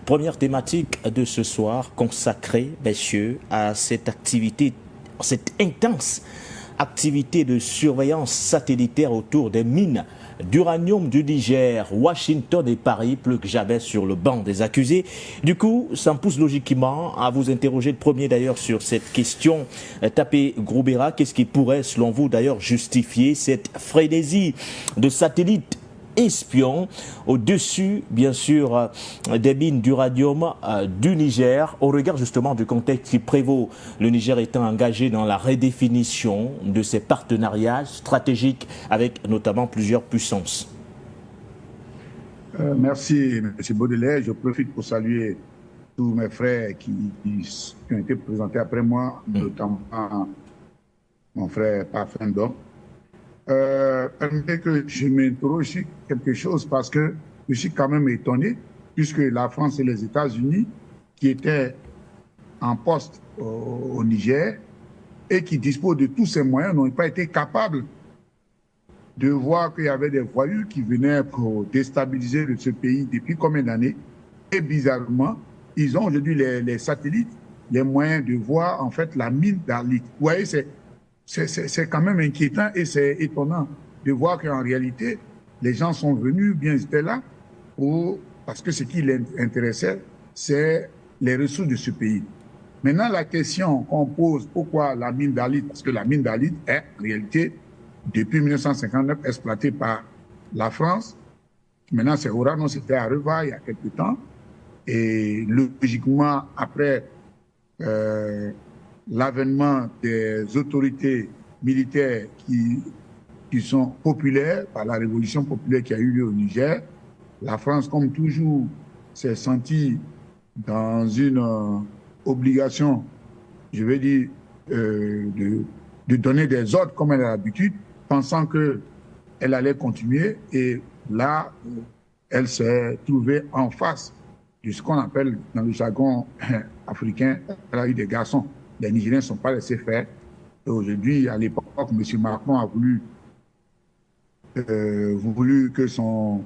Première thématique de ce soir consacrée, messieurs, à cette activité, cette intense activité de surveillance satellitaire autour des mines d'uranium du Niger. Washington et Paris, plus que jamais sur le banc des accusés. Du coup, ça me pousse logiquement à vous interroger le premier d'ailleurs sur cette question. Tapé Groubera, qu'est-ce qui pourrait, selon vous d'ailleurs, justifier cette frénésie de satellites espions au-dessus, bien sûr, des mines d'uranium du Niger, au regard justement du contexte qui prévaut, le Niger étant engagé dans la redéfinition de ses partenariats stratégiques avec notamment plusieurs puissances. Merci, M. Baudelaire. Je profite pour saluer tous mes frères qui ont été présentés après moi, notamment mon frère Parfendon. Permettez que je m'interroge sur quelque chose parce que je suis quand même étonné, puisque la France et les États-Unis, qui étaient en poste au Niger et qui disposent de tous ces moyens, n'ont pas été capables de voir qu'il y avait des voyous qui venaient pour déstabiliser ce pays depuis combien d'années. Et bizarrement, ils ont aujourd'hui les satellites, les moyens de voir en fait la mine d'Arlit. Vous voyez, c'est quand même inquiétant et c'est étonnant de voir qu'en réalité, les gens sont venus, bien ils étaient là, parce que ce qui les intéressait, c'est les ressources de ce pays. Maintenant, la question qu'on pose, pourquoi la mine d'Arlit? Parce que la mine d'Arlit est en réalité, depuis 1959, exploitée par la France. Maintenant, c'est Orano, c'était à Reva il y a quelques temps. Et logiquement, après l'avènement des autorités militaires qui sont populaires, par la révolution populaire qui a eu lieu au Niger, la France, comme toujours, s'est sentie dans une obligation, je vais dire, de donner des ordres comme elle a l'habitude, pensant qu'elle allait continuer. Et là, elle s'est trouvée en face de ce qu'on appelle, dans le jargon africain, elle a eu des garçons. Les Nigériens ne sont pas laissés faire. Et aujourd'hui, à l'époque, M. Macron a voulu que son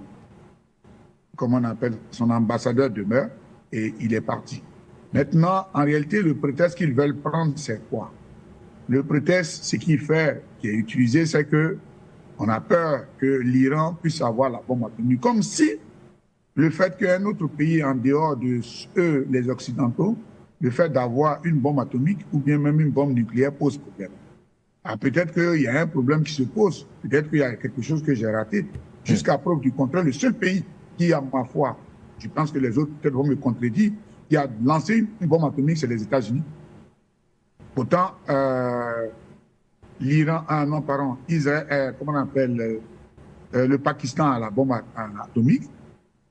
ambassadeur demeure et il est parti. Maintenant, en réalité, le prétexte qu'ils veulent prendre, c'est quoi? Le prétexte, ce qui est utilisé, c'est qu'on a peur que l'Iran puisse avoir la bombe atomique. Comme si le fait qu'un autre pays en dehors de eux, les Occidentaux, le fait d'avoir une bombe atomique ou bien même une bombe nucléaire pose problème. Ah, peut-être qu'il y a un problème qui se pose, peut-être qu'il y a quelque chose que j'ai raté. Jusqu'à preuve du contraire, le seul pays qui, à ma foi, je pense que les autres peut-être vont me contredire, qui a lancé une bombe atomique, c'est les États-Unis. Pourtant, l'Iran, Israël, comment on appelle, le Pakistan a la bombe atomique,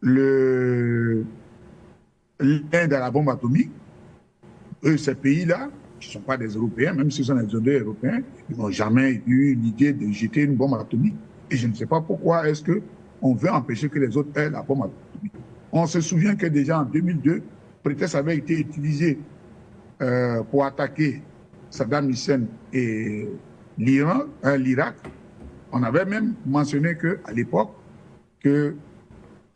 l'Inde a la bombe atomique. Eux, ces pays-là, qui ne sont pas des Européens, même si ce sont des Européens, ils n'ont jamais eu l'idée de jeter une bombe atomique. Et je ne sais pas pourquoi est-ce qu'on veut empêcher que les autres aient la bombe atomique. On se souvient que déjà en 2002, prétexte avait été utilisé pour attaquer Saddam Hussein et l'Irak. On avait même mentionné qu'à l'époque, que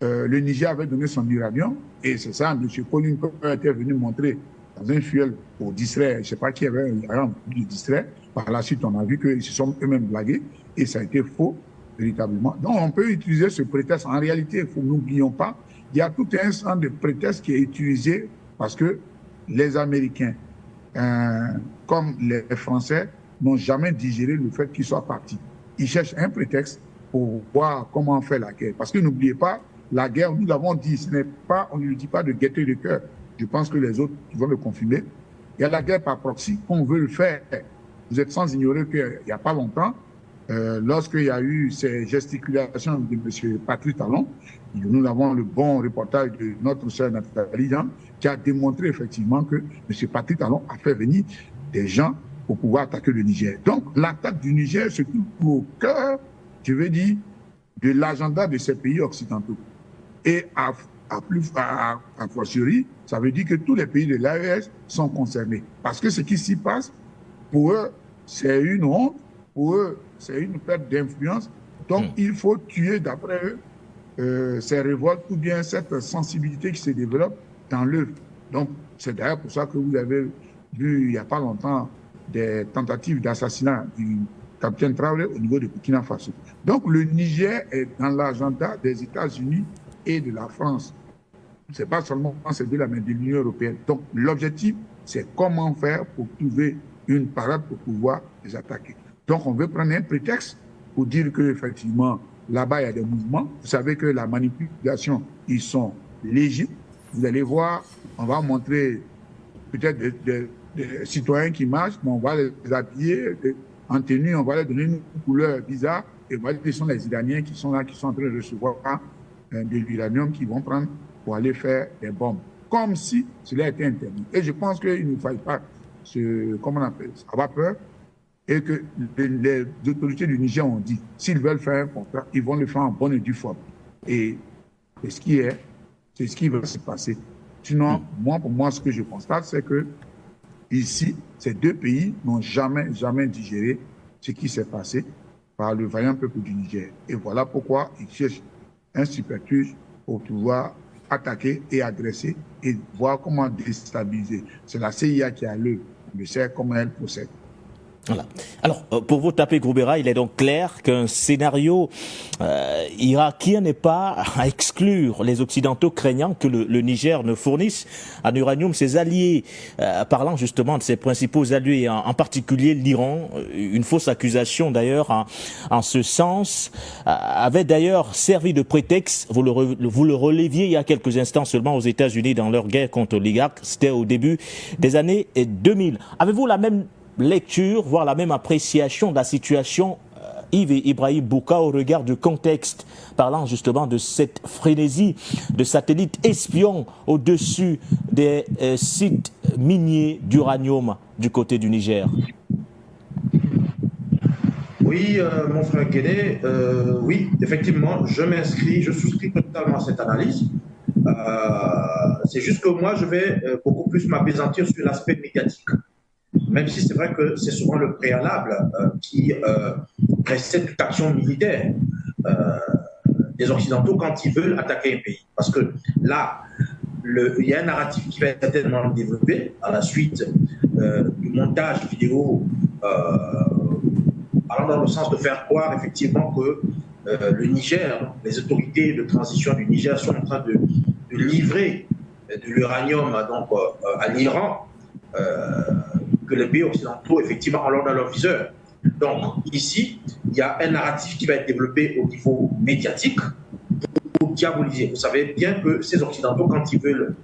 le Niger avait donné son uranium, et c'est ça, M. Colin Powell était venu montrer dans un fuel pour distraire, je ne sais pas qui avait un distraire. Par la suite, on a vu qu'ils se sont eux-mêmes blagués, et ça a été faux, véritablement. Donc, on peut utiliser ce prétexte. En réalité, n'oublions pas, il y a tout un ensemble de prétextes qui est utilisé parce que les Américains, comme les Français, n'ont jamais digéré le fait qu'ils soient partis. Ils cherchent un prétexte pour voir comment on fait la guerre. Parce que n'oubliez pas, la guerre, nous l'avons dit, on ne le dit pas de gaieté de cœur. Je pense que les autres vont le confirmer. Il y a la guerre par proxy, on veut le faire. Vous êtes sans ignorer qu'il n'y a pas longtemps, lorsqu'il y a eu ces gesticulations de M. Patrice Talon, nous avons le bon reportage de notre sœur Nathalie Jean, qui a démontré effectivement que M. Patrice Talon a fait venir des gens pour pouvoir attaquer le Niger. Donc, l'attaque du Niger se trouve au cœur, je veux dire, de l'agenda de ces pays occidentaux. Et à fortiori, ça veut dire que tous les pays de l'AES sont concernés. Parce que ce qui s'y passe, pour eux, c'est une honte, pour eux, c'est une perte d'influence. Donc, il faut tuer, d'après eux, ces révoltes ou bien cette sensibilité qui se développe dans l'œuvre. Donc, c'est d'ailleurs pour ça que vous avez vu, il n'y a pas longtemps, des tentatives d'assassinat du capitaine Traoré au niveau de Burkina Faso. Donc, le Niger est dans l'agenda des États-Unis et de la France. Ce n'est pas seulement ces deux-là, mais de l'Union européenne. Donc, l'objectif, c'est comment faire pour trouver une parade pour pouvoir les attaquer. Donc, on veut prendre un prétexte pour dire qu'effectivement, là-bas, il y a des mouvements. Vous savez que la manipulation, ils sont légitimes. Vous allez voir, on va montrer peut-être des citoyens qui marchent, mais on va les habiller en tenue, on va leur donner une couleur bizarre, et voilà, ce sont les Iraniens qui sont là, qui sont en train de recevoir de l'uranium qu'ils vont prendre pour aller faire des bombes, comme si cela était interdit. Et je pense qu'il ne faille pas comment on appelle ça, avoir peur, et que les autorités du Niger ont dit, s'ils veulent faire un contrat, ils vont le faire en bonne et due forme. Et ce qui est, c'est ce qui va se passer. Sinon, pour moi, ce que je constate, c'est que ici, ces deux pays n'ont jamais digéré ce qui s'est passé par le vaillant peuple du Niger. Et voilà pourquoi ils cherchent un subterfuge pour pouvoir attaquer et agresser et voir comment déstabiliser. C'est la CIA qui a l'œuvre. On sait comment elle procède. Voilà. Alors, pour vous taper Groubera, il est donc clair qu'un scénario irakien n'est pas à exclure, les Occidentaux craignant que le Niger ne fournisse en uranium ses alliés. Parlant justement de ses principaux alliés, en particulier l'Iran, une fausse accusation d'ailleurs en ce sens, avait d'ailleurs servi de prétexte, vous le releviez il y a quelques instants seulement aux États-Unis dans leur guerre contre l'Irak, c'était au début des années 2000. Avez-vous la même lecture, voire la même appréciation de la situation, Yves et Ibrahim Bouka, au regard du contexte, parlant justement de cette frénésie de satellites espions au-dessus des sites miniers d'uranium du côté du Niger? Oui, mon frère Guédé, oui, effectivement, je souscris totalement à cette analyse. C'est juste que moi, je vais beaucoup plus m'apaisantir sur l'aspect médiatique. Même si c'est vrai que c'est souvent le préalable qui précède toute action militaire des Occidentaux quand ils veulent attaquer un pays. Parce que là, il y a un narratif qui va être certainement développé à la suite du montage vidéo allant dans le sens de faire croire effectivement que le Niger, les autorités de transition du Niger sont en train de livrer de l'uranium donc à l'Iran, que les pays occidentaux, effectivement, ont dans leur viseur. Donc, ici, il y a un narratif qui va être développé au niveau médiatique pour diaboliser. Vous savez bien que ces occidentaux, quand ils veulent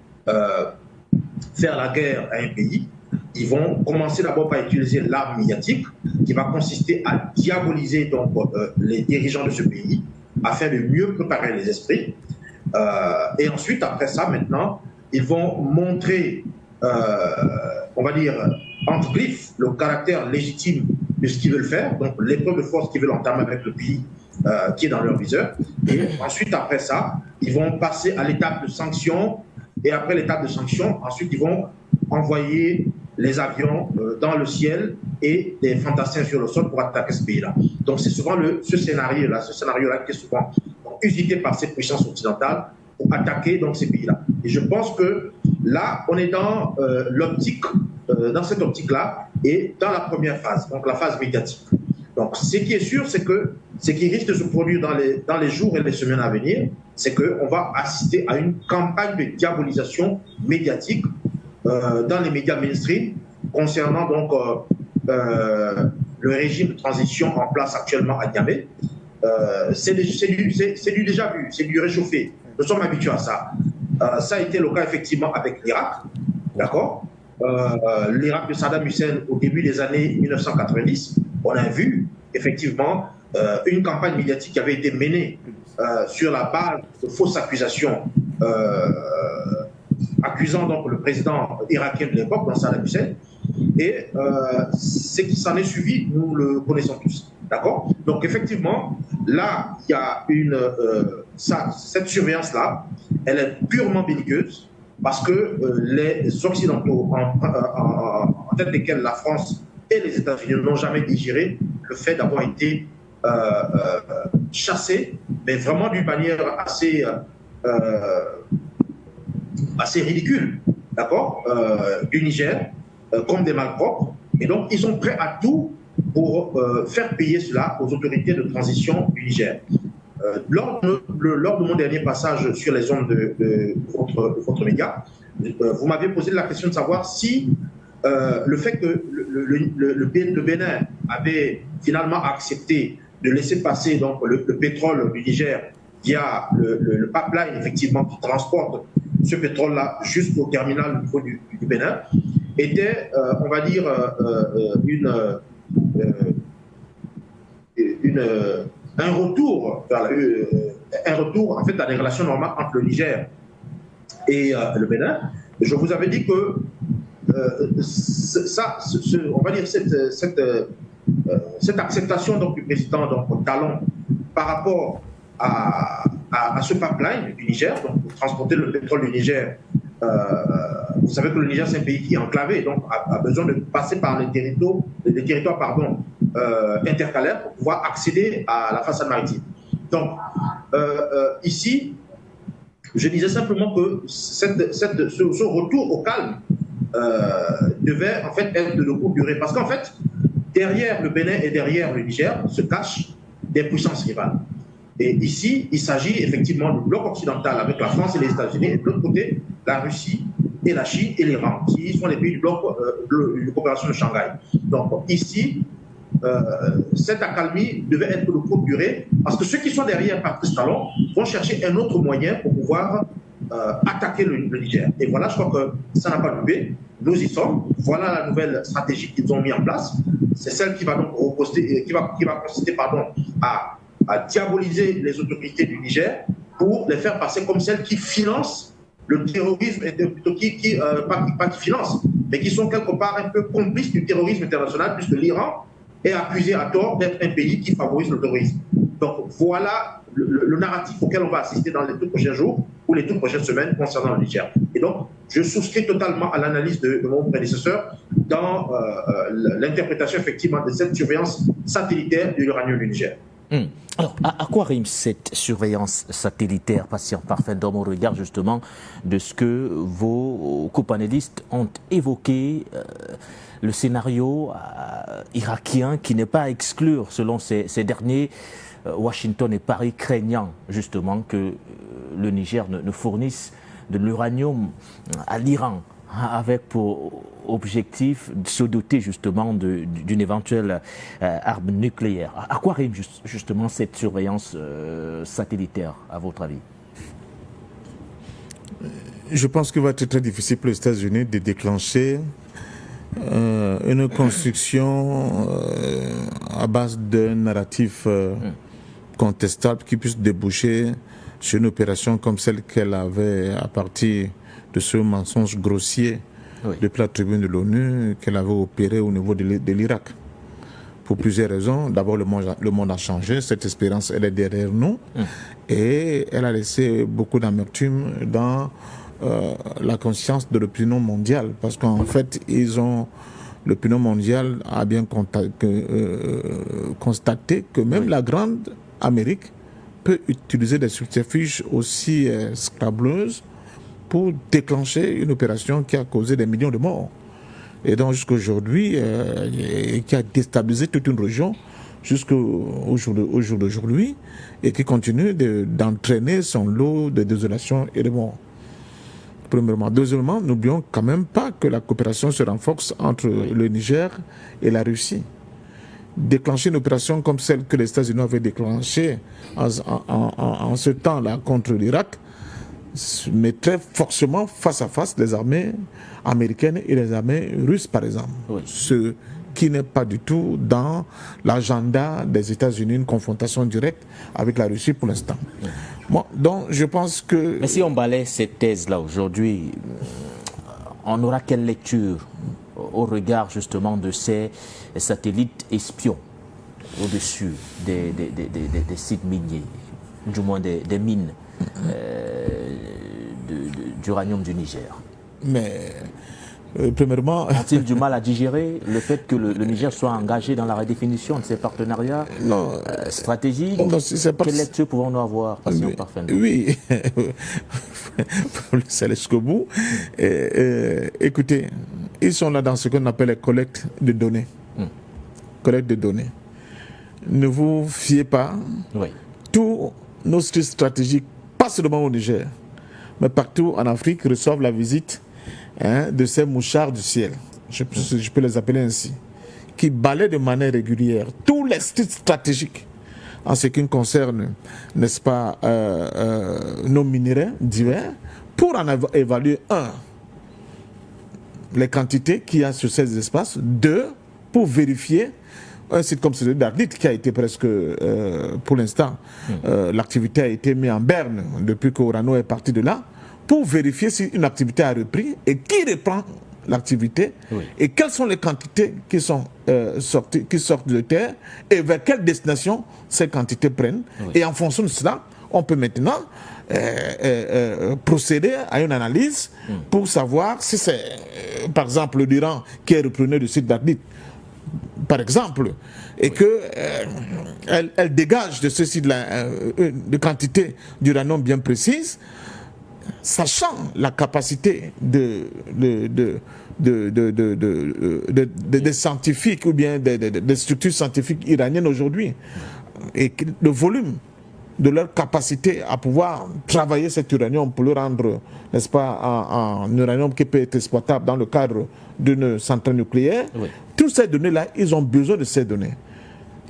faire la guerre à un pays, ils vont commencer d'abord par utiliser l'arme médiatique qui va consister à diaboliser donc, les dirigeants de ce pays afin de mieux préparer les esprits. Et ensuite, après ça, maintenant, ils vont montrer, on va dire, entre griffes, le caractère légitime de ce qu'ils veulent faire, donc l'épreuve de force qu'ils veulent entamer avec le pays qui est dans leur viseur. Et ensuite, après ça, ils vont passer à l'étape de sanction. Et après l'étape de sanction, ensuite, ils vont envoyer les avions dans le ciel et des fantassins sur le sol pour attaquer ce pays-là. Donc, c'est souvent ce scénario-là qui est souvent usité par ces puissances occidentales pour attaquer donc, ces pays-là. Et je pense que là, on est dans l'optique, dans cette optique-là, et dans la première phase, donc la phase médiatique. Donc, ce qui est sûr, c'est que ce qui risque de se produire dans les jours et les semaines à venir, c'est qu'on va assister à une campagne de diabolisation médiatique dans les médias mainstream concernant donc le régime de transition en place actuellement à Niamey. C'est du déjà vu, c'est du réchauffé. Nous sommes habitués à ça. Ça a été le cas effectivement avec l'Irak, d'accord. L'Irak de Saddam Hussein au début des années 1990, on a vu effectivement une campagne médiatique qui avait été menée sur la base de fausses accusations accusant donc le président irakien de l'époque, Saddam Hussein, et ce qui s'en est suivi, nous le connaissons tous, d'accord. Donc effectivement, là, il y a cette surveillance-là, elle est purement belliqueuse, parce que les Occidentaux, en tête desquels la France et les États-Unis n'ont jamais digéré le fait d'avoir été chassés, mais vraiment d'une manière assez assez ridicules, d'accord, du Niger, comme des malpropres. Et donc, ils sont prêts à tout pour faire payer cela aux autorités de transition du Niger. Lors de mon dernier passage sur les ondes de votre média, vous m'avez posé la question de savoir si le fait que le Bénin avait finalement accepté de laisser passer donc, le pétrole du Niger via le pipeline effectivement qui transporte ce pétrole-là jusqu'au terminal au niveau du Bénin, était, on va dire, un retour en fait à des relations normales entre le Niger et le Bénin. Je vous avais dit que on va dire cette acceptation donc, du président donc, Talon par rapport à ce pipeline du Niger, donc pour transporter le pétrole du Niger. Vous savez que le Niger, c'est un pays qui est enclavé, donc a besoin de passer par les territoires intercalaires pour pouvoir accéder à la façade maritime. Donc, ici, je disais simplement que ce retour au calme devait en fait être de courte durée. Parce qu'en fait, derrière le Bénin et derrière le Niger se cachent des puissances rivales. Et ici, il s'agit effectivement du bloc occidental avec la France et les États-Unis, et de l'autre côté, la Russie et la Chine et l'Iran, qui sont les pays du bloc de coopération de Shanghai. Donc ici, cette accalmie devait être de courte durée, parce que ceux qui sont derrière Patrice Talon vont chercher un autre moyen pour pouvoir attaquer le Niger. Et voilà, je crois que ça n'a pas loupé. Nous y sommes. Voilà la nouvelle stratégie qu'ils ont mis en place. C'est celle qui va donc consister à diaboliser les autorités du Niger pour les faire passer comme celles qui financent le terrorisme, plutôt pas qui financent, mais qui sont quelque part un peu complices du terrorisme international, puisque l'Iran est accusé à tort d'être un pays qui favorise le terrorisme. Donc voilà le narratif auquel on va assister dans les tout prochains jours ou les toutes prochaines semaines concernant le Niger. Et donc, je souscris totalement à l'analyse de mon prédécesseur dans l'interprétation effectivement de cette surveillance satellitaire de l'uranium du Niger. Alors, à quoi rime cette surveillance satellitaire, patient parfait, dans mon regard justement de ce que vos copanélistes ont évoqué, le scénario irakien qui n'est pas à exclure selon ces derniers, Washington et Paris craignant justement que le Niger ne fournisse de l'uranium à l'Iran, avec pour objectif de se doter justement d'une éventuelle arme nucléaire. À quoi rime justement cette surveillance satellitaire, à votre avis? Je pense qu'il va être très difficile pour les États-Unis de déclencher une construction à base d'un narratif contestable qui puisse déboucher sur une opération comme celle qu'elle avait à partir de ce mensonge grossier depuis la tribune de l'ONU qu'elle avait opéré au niveau de l'Irak. Pour plusieurs raisons. D'abord, le monde a changé, cette espérance, elle est derrière nous, et elle a laissé beaucoup d'amertume dans la conscience de l'opinion mondiale, parce qu'en fait, l'opinion mondiale a bien constaté que même la grande Amérique peut utiliser des subterfuges aussi scrabuleuses pour déclencher une opération qui a causé des millions de morts. Et donc jusqu'à aujourd'hui, qui a déstabilisé toute une région jusqu'au jour d'aujourd'hui, et qui continue d'entraîner son lot de désolation et de morts. Premièrement. Deuxièmement, n'oublions quand même pas que la coopération se renforce entre le Niger et la Russie. Déclencher une opération comme celle que les États-Unis avaient déclenchée en ce temps-là contre l'Irak mettrait forcément face à face les armées américaines et les armées russes, par exemple. Ce qui n'est pas du tout dans l'agenda des États-Unis, une confrontation directe avec la Russie pour l'instant. Bon, donc je pense que... Mais si on balaie cette thèse-là aujourd'hui, on aura quelle lecture au regard justement de ces satellites espions au-dessus des sites miniers, du moins des mines d'uranium du Niger? Mais premièrement... Ont-ils du mal à digérer le fait que le Niger soit engagé dans la redéfinition de ces partenariats stratégiques? Quelle lecture pouvons-nous avoir, patient parfait? Oui, c'est jusqu'au bout. Écoutez, ils sont là dans ce qu'on appelle les collectes de données. Collecte de données. Ne vous fiez pas. Oui. Tous nos sites stratégiques, pas seulement au Niger, mais partout en Afrique, reçoivent la visite de ces mouchards du ciel. Je peux les appeler ainsi. Qui balaient de manière régulière tous les sites stratégiques en ce qui concerne, n'est-ce pas, nos minerais divers, pour en évaluer, un, les quantités qu'il y a sur ces espaces, deux, pour vérifier un site comme celui d'Arlit qui a été presque, pour l'instant, l'activité a été mise en berne depuis qu'Orano est parti de là, pour vérifier si une activité a repris et qui reprend l'activité, et quelles sont les quantités qui sont qui sortent de terre et vers quelle destination ces quantités prennent. Et en fonction de cela, on peut maintenant procéder à une analyse pour savoir si c'est, par exemple, l'Iran qui est repreneur du site d'Arlit, par exemple, et que elle dégage de ce site-là de quantité d'uranium bien précise, sachant la capacité des scientifiques ou bien des structures scientifiques iraniennes aujourd'hui, et le volume de leur capacité à pouvoir travailler cet uranium pour le rendre, n'est-ce pas, en uranium qui peut être exploitable dans le cadre d'une centrale nucléaire. Toutes ces données-là, ils ont besoin de ces données.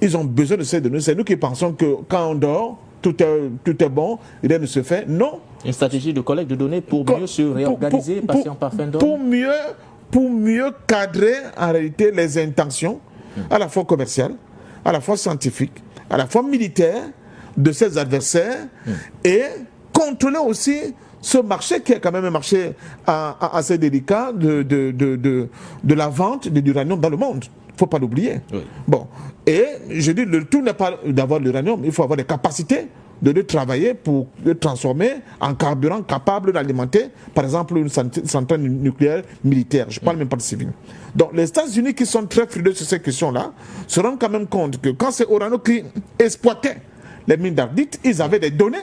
Ils ont besoin de ces données. C'est nous qui pensons que quand on dort, tout est bon, rien ne se fait. Non. Une stratégie de collecte de données pour mieux se réorganiser, passer en parfum d'or. Pour mieux cadrer en réalité les intentions, à la fois commerciales, à la fois scientifiques, à la fois militaires de ses adversaires, et contrôler aussi ce marché qui est quand même un marché assez délicat de la vente de l'uranium dans le monde. Il ne faut pas l'oublier. Bon. Et je dis, le tout n'est pas d'avoir l'uranium, il faut avoir des capacités de le travailler pour le transformer en carburant capable d'alimenter, par exemple, une centrale nucléaire militaire. Je ne parle même pas de civil. Donc, les États-Unis qui sont très frileux sur ces questions-là se rendent quand même compte que quand c'est Orano qui exploitait les mines d'Arlit, ils avaient des données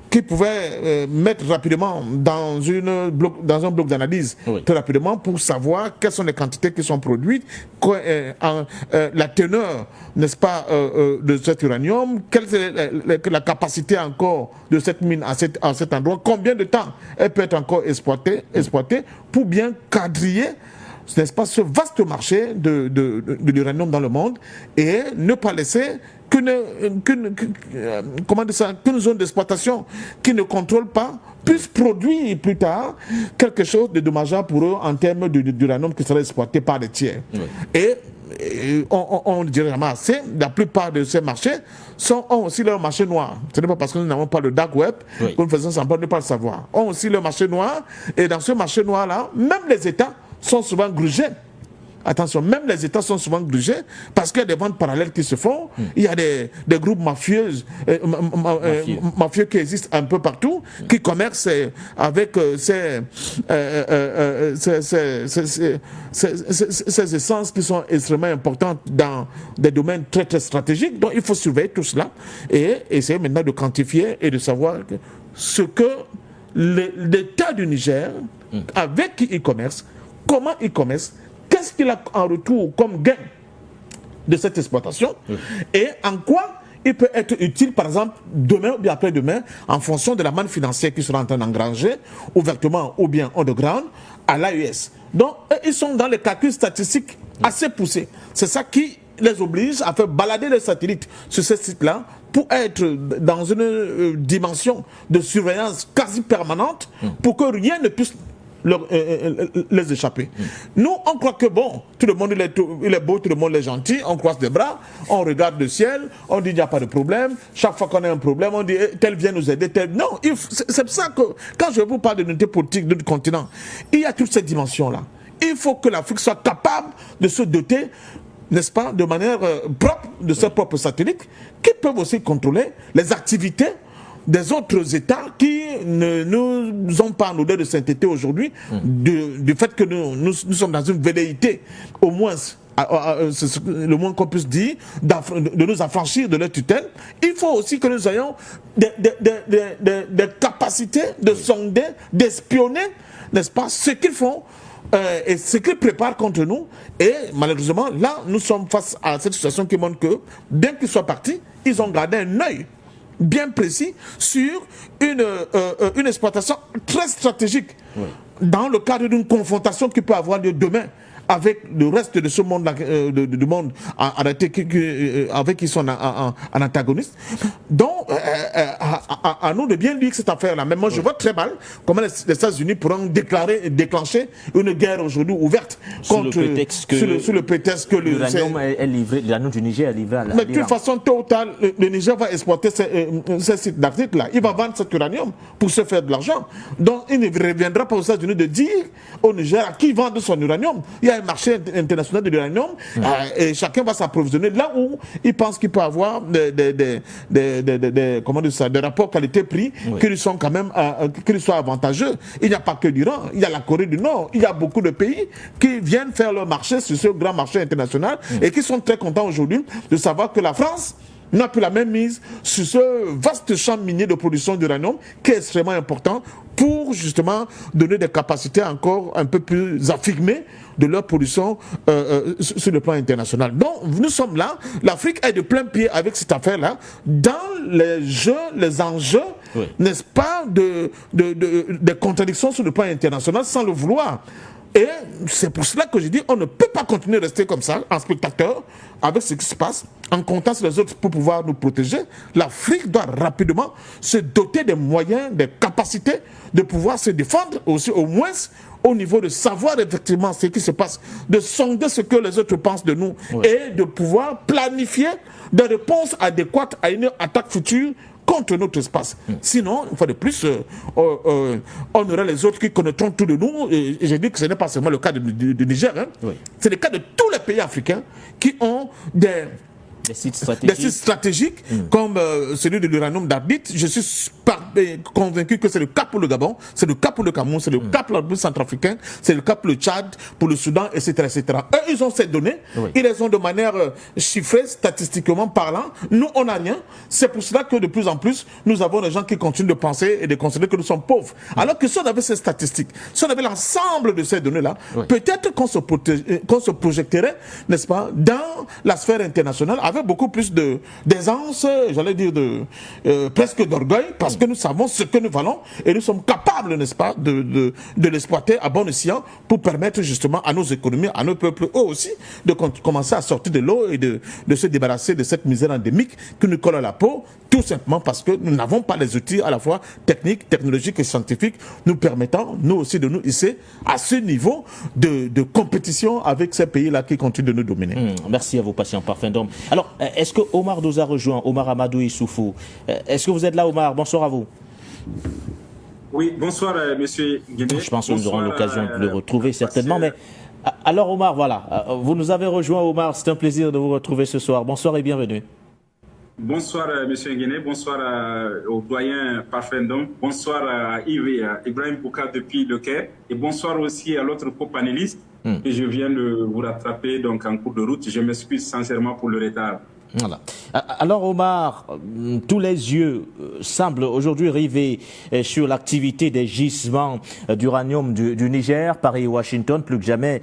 qu'ils pouvaient mettre rapidement dans un bloc d'analyse, très rapidement, pour savoir quelles sont les quantités qui sont produites, la teneur, n'est-ce pas, de cet uranium, quelle est la capacité encore de cette mine à cet endroit, combien de temps elle peut être encore exploitée pour bien quadriller, n'est-ce pas, ce vaste marché de l'uranium dans le monde, et ne pas laisser qu'une zone d'exploitation qui ne contrôle pas puisse produire plus tard quelque chose de dommageable pour eux en termes d'uranium qui serait exploité par les tiers. Et on dirait jamais assez, la plupart de ces marchés ont aussi leur marché noir. Ce n'est pas parce que nous n'avons pas le dark web que nous faisons semblant de ne pas le savoir. Ont aussi leur marché noir, et dans ce marché noir-là, même les États sont souvent grugés. Attention, même les États sont souvent grugés parce qu'il y a des ventes parallèles qui se font. Il y a des groupes mafieux qui existent un peu partout, qui commercent avec ces essences qui sont extrêmement importantes dans des domaines très très stratégiques. Donc il faut surveiller tout cela et essayer maintenant de quantifier et de savoir ce que l'État du Niger, avec qui il commerce, comment il commerce, qu'est-ce qu'il a en retour comme gain de cette exploitation, et en quoi il peut être utile, par exemple, demain ou bien après-demain, en fonction de la manne financière qui sera en train d'engranger, ouvertement ou bien underground, à l'AES. Donc, ils sont dans les calculs statistiques assez poussés. C'est ça qui les oblige à faire balader les satellites sur ces sites-là pour être dans une dimension de surveillance quasi permanente pour que rien ne puisse les échapper. Nous, on croit que bon, tout le monde il est beau, tout le monde est gentil, on croise les bras, on regarde le ciel, on dit il n'y a pas de problème. Chaque fois qu'on a un problème, on dit tel vient nous aider, tel. Non, c'est pour ça que quand je vous parle de l'unité politique de notre continent, il y a toutes ces dimensions-là. Il faut que l'Afrique soit capable de se doter, n'est-ce pas, de manière propre de ses propres satellites qui peuvent aussi contrôler les activités des autres États qui ne nous ont pas en odeur de sainteté aujourd'hui, du fait que nous sommes dans une velléité, au moins le moins qu'on puisse dire, de nous affranchir de leur tutelle, il faut aussi que nous ayons des capacités de sonder, d'espionner, n'est-ce pas, ce qu'ils font et ce qu'ils préparent contre nous. Et malheureusement, là, nous sommes face à cette situation qui montre que, bien qu'ils soient partis, ils ont gardé un œil bien précis sur une exploitation très stratégique dans le cadre d'une confrontation qui peut avoir lieu demain avec le reste de ce monde, du monde avec qui ils sont en antagoniste. Donc, à nous de bien dire cette affaire-là. Mais moi, je vois très mal comment les États-Unis pourront déclencher une guerre aujourd'hui ouverte contre, sous le prétexte que l'uranium est livré, l'uranium du Niger est livré à l'Iran. Mais de toute façon, tôt ou tard, le Niger va exploiter ces sites d'Afrique-là. Il va vendre cet uranium pour se faire de l'argent. Donc, il ne reviendra pas aux États-Unis de dire au Niger à qui vendre son uranium. Il y a un marché international de l'uranium et chacun va s'approvisionner là où il pense qu'il peut avoir des rapports qualité-prix qui lui sont quand même qui lui soient avantageux. Il n'y a pas que l'Iran, il y a la Corée du Nord, il y a beaucoup de pays qui viennent faire leur marché sur ce grand marché international et qui sont très contents aujourd'hui de savoir que la France n'a plus la même mise sur ce vaste champ minier de production d'uranium qui est extrêmement important pour justement donner des capacités encore un peu plus affirmées de leur production sur le plan international. Donc nous sommes là, l'Afrique est de plein pied avec cette affaire-là, dans les jeux, les enjeux, n'est-ce pas, des contradictions sur le plan international sans le vouloir. Et c'est pour cela que je dis on ne peut pas continuer à rester comme ça, en spectateur, avec ce qui se passe, en comptant sur les autres pour pouvoir nous protéger. L'Afrique doit rapidement se doter des moyens, des capacités de pouvoir se défendre, aussi au moins au niveau de savoir effectivement ce qui se passe, de sonder ce que les autres pensent de nous et de pouvoir planifier des réponses adéquates à une attaque future contre notre espace. Sinon, une fois de plus, on aura les autres qui connaîtront tout de nous. Et j'ai dit que ce n'est pas seulement le cas du Niger. C'est le cas de tous les pays africains qui ont des sites stratégiques comme celui de l'uranium d'Arlit. Je suis convaincu que c'est le cas pour le Gabon, c'est le cas pour le Cameroun, c'est le cas pour la République centrafricaine, c'est le cas pour le Tchad, pour le Soudan, etc. etc. Eux, ils ont ces données, ils les ont de manière chiffrée, statistiquement parlant. Nous, on n'a rien. C'est pour cela que de plus en plus, nous avons des gens qui continuent de penser et de considérer que nous sommes pauvres. Alors que si on avait ces statistiques, si on avait l'ensemble de ces données-là, peut-être qu'on se projeterait, n'est-ce pas, dans la sphère internationale avec beaucoup plus d'aisance, j'allais dire presque d'orgueil, parce que nous savons ce que nous valons et nous sommes capables, n'est-ce pas, de l'exploiter à bon escient pour permettre justement à nos économies, à nos peuples, eux aussi, de commencer à sortir de l'eau et de se débarrasser de cette misère endémique qui nous colle à la peau, tout simplement parce que nous n'avons pas les outils à la fois techniques, technologiques et scientifiques nous permettant, nous aussi, de nous hisser à ce niveau de compétition avec ces pays-là qui continuent de nous dominer. Merci à vous, patient parfum d'homme. Alors, est-ce que Omar nous a rejoint, Omar Amadou Issoufou? Est-ce que vous êtes là, Omar? Bonsoir à vous. Oui, bonsoir, monsieur Guéné. Je pense que nous aurons l'occasion de le retrouver certainement. Mais alors, Omar, voilà, vous nous avez rejoint, Omar. C'est un plaisir de vous retrouver ce soir. Bonsoir et bienvenue. Bonsoir, monsieur Guéné. Bonsoir au doyen Parfendom. Bonsoir à Yves et à Ibrahim Bouka depuis le Caire. Et bonsoir aussi à l'autre co-panéliste. Et je viens de vous rattraper donc en cours de route. Je m'excuse sincèrement pour le retard. Voilà. Alors Omar, tous les yeux semblent aujourd'hui rivés sur l'activité des gisements d'uranium du Niger, Paris et Washington, plus que jamais,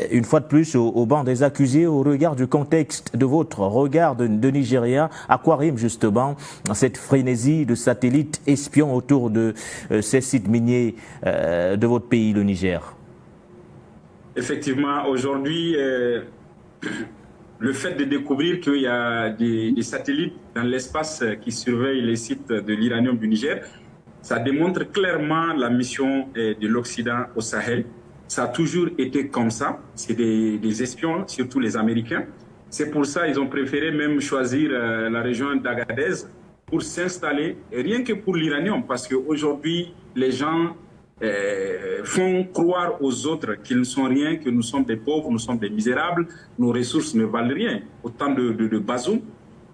une fois de plus, au banc des accusés, au regard du contexte de votre regard de Nigérien. À quoi rime justement cette frénésie de satellites espions autour de ces sites miniers de votre pays, le Niger? Effectivement, aujourd'hui, le fait de découvrir qu'il y a des satellites dans l'espace qui surveillent les sites de l'uranium du Niger, ça démontre clairement la mission de l'Occident au Sahel. Ça a toujours été comme ça. C'est des espions, surtout les Américains. C'est pour ça qu'ils ont préféré même choisir la région d'Agadez pour s'installer, rien que pour l'uranium, parce qu'aujourd'hui, les gens font croire aux autres qu'ils ne sont rien, que nous sommes des pauvres, nous sommes des misérables, nos ressources ne valent rien. Au temps de Bazoum,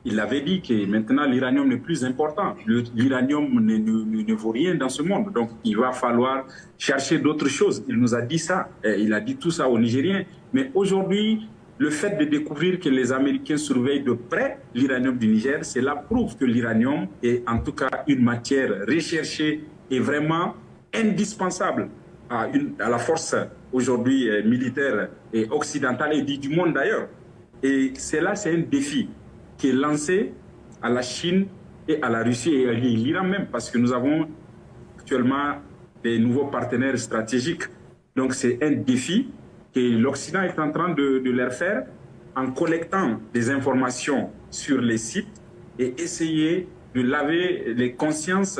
il avait dit que maintenant l'uranium n'est plus important. L'uranium ne vaut rien dans ce monde. Donc il va falloir chercher d'autres choses. Il nous a dit ça. Il a dit tout ça aux Nigériens. Mais aujourd'hui, le fait de découvrir que les Américains surveillent de près l'uranium du Niger, cela prouve que l'uranium est en tout cas une matière recherchée et vraiment indispensable à la force aujourd'hui militaire et occidentale et du monde d'ailleurs. Et cela, c'est un défi qui est lancé à la Chine et à la Russie et à l'Iran même, parce que nous avons actuellement des nouveaux partenaires stratégiques. Donc c'est un défi que l'Occident est en train de leur faire en collectant des informations sur les sites et essayer de laver les consciences,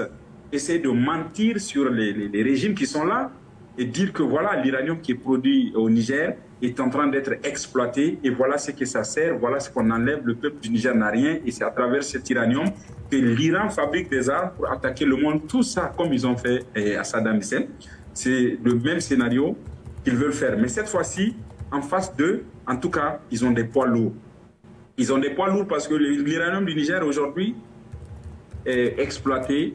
essayer de mentir sur les régimes qui sont là et dire que voilà, l'uranium qui est produit au Niger est en train d'être exploité et voilà ce que ça sert, voilà ce qu'on enlève, le peuple du Niger n'a rien et c'est à travers cet uranium que l'Iran fabrique des armes pour attaquer le monde, tout ça comme ils ont fait à Saddam Hussein. C'est le même scénario qu'ils veulent faire. Mais cette fois-ci, en face d'eux, en tout cas, ils ont des poids lourds. Ils ont des poids lourds parce que l'uranium du Niger aujourd'hui est exploité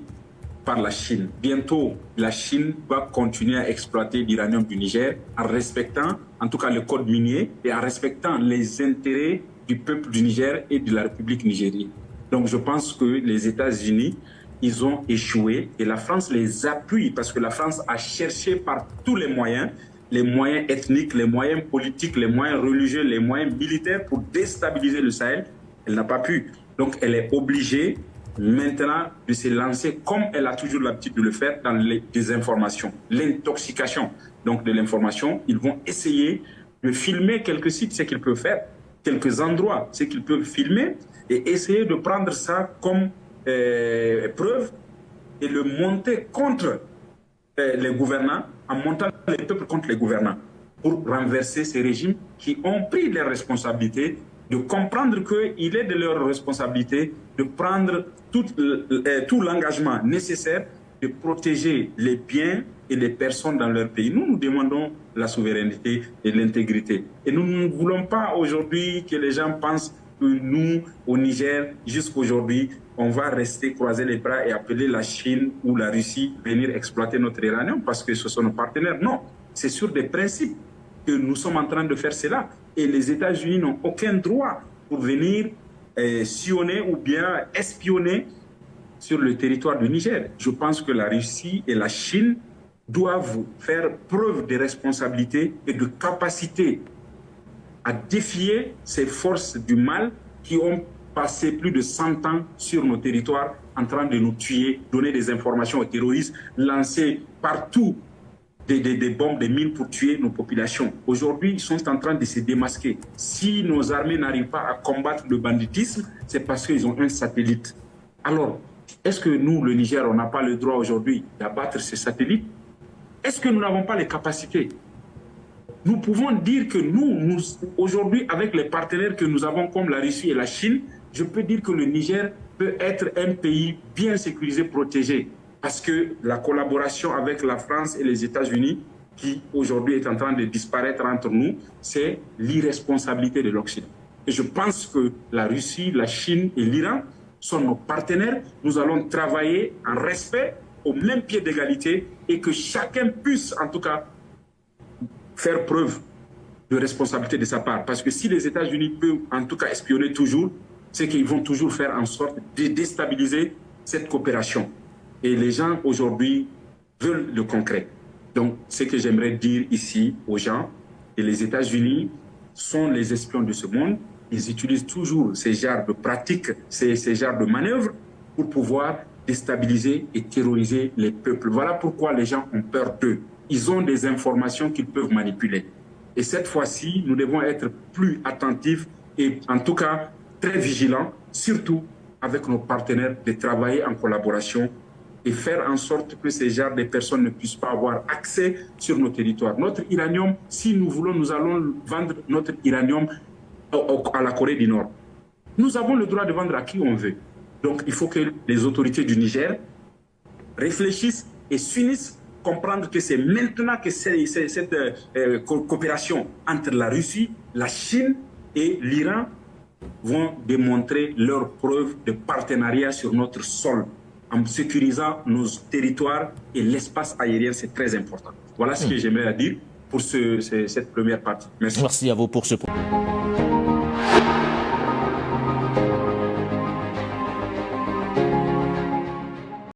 par la Chine. Bientôt, la Chine va continuer à exploiter l'uranium du Niger en respectant, en tout cas, le code minier et en respectant les intérêts du peuple du Niger et de la République nigérienne. Donc, je pense que les États-Unis, ils ont échoué et la France les appuie parce que la France a cherché par tous les moyens ethniques, les moyens politiques, les moyens religieux, les moyens militaires pour déstabiliser le Sahel. Elle n'a pas pu. Donc, elle est obligée maintenant de se lancer comme elle a toujours l'habitude de le faire dans les désinformations, l'intoxication donc de l'information. Ils vont essayer de filmer quelques sites, ce qu'ils peuvent faire, quelques endroits, ce qu'ils peuvent filmer et essayer de prendre ça comme preuve et le monter contre les gouvernants, en montant les peuples contre les gouvernants pour renverser ces régimes qui ont pris leurs responsabilités, de comprendre qu'il est de leur responsabilité de prendre tout l'engagement nécessaire de protéger les biens et les personnes dans leur pays. Nous demandons la souveraineté et l'intégrité. Et nous ne voulons pas aujourd'hui que les gens pensent que nous, au Niger, jusqu'aujourd'hui, on va rester croiser les bras et appeler la Chine ou la Russie venir exploiter notre uranium parce que ce sont nos partenaires. Non, c'est sur des principes que nous sommes en train de faire cela. Et les États-Unis n'ont aucun droit pour venir sillonner ou bien espionner sur le territoire du Niger. Je pense que la Russie et la Chine doivent faire preuve de responsabilité et de capacité à défier ces forces du mal qui ont passé plus de 100 ans sur nos territoires en train de nous tuer, donner des informations aux terroristes, lancer partout des bombes, des mines pour tuer nos populations. Aujourd'hui, ils sont en train de se démasquer. Si nos armées n'arrivent pas à combattre le banditisme, c'est parce qu'ils ont un satellite. Alors, est-ce que nous, le Niger, on n'a pas le droit aujourd'hui d'abattre ces satellites? Est-ce que nous n'avons pas les capacités? Nous pouvons dire que nous aujourd'hui, avec les partenaires que nous avons comme la Russie et la Chine, je peux dire que le Niger peut être un pays bien sécurisé, protégé. Parce que la collaboration avec la France et les États-Unis, qui aujourd'hui est en train de disparaître entre nous, c'est l'irresponsabilité de l'Occident. Et je pense que la Russie, la Chine et l'Iran sont nos partenaires. Nous allons travailler en respect, au même pied d'égalité, et que chacun puisse, en tout cas, faire preuve de responsabilité de sa part. Parce que si les États-Unis peuvent, en tout cas, espionner toujours, c'est qu'ils vont toujours faire en sorte de déstabiliser cette coopération. Et les gens, aujourd'hui, veulent le concret. Donc, ce que j'aimerais dire ici aux gens, et les États-Unis sont les espions de ce monde. Ils utilisent toujours ces genres de pratiques, ces genres de manœuvres pour pouvoir déstabiliser et terroriser les peuples. Voilà pourquoi les gens ont peur d'eux. Ils ont des informations qu'ils peuvent manipuler. Et cette fois-ci, nous devons être plus attentifs et en tout cas très vigilants, surtout avec nos partenaires, de travailler en collaboration et faire en sorte que ces genres de personnes ne puissent pas avoir accès sur nos territoires. Notre uranium, si nous voulons, nous allons vendre notre uranium à la Corée du Nord. Nous avons le droit de vendre à qui on veut. Donc il faut que les autorités du Niger réfléchissent et s'unissent, comprendre que c'est maintenant que cette coopération entre la Russie, la Chine et l'Iran vont démontrer leur preuve de partenariat sur notre sol, en sécurisant nos territoires et l'espace aérien, c'est très important. Voilà ce que j'aimerais dire pour cette première partie. Merci. Merci à vous pour ce point.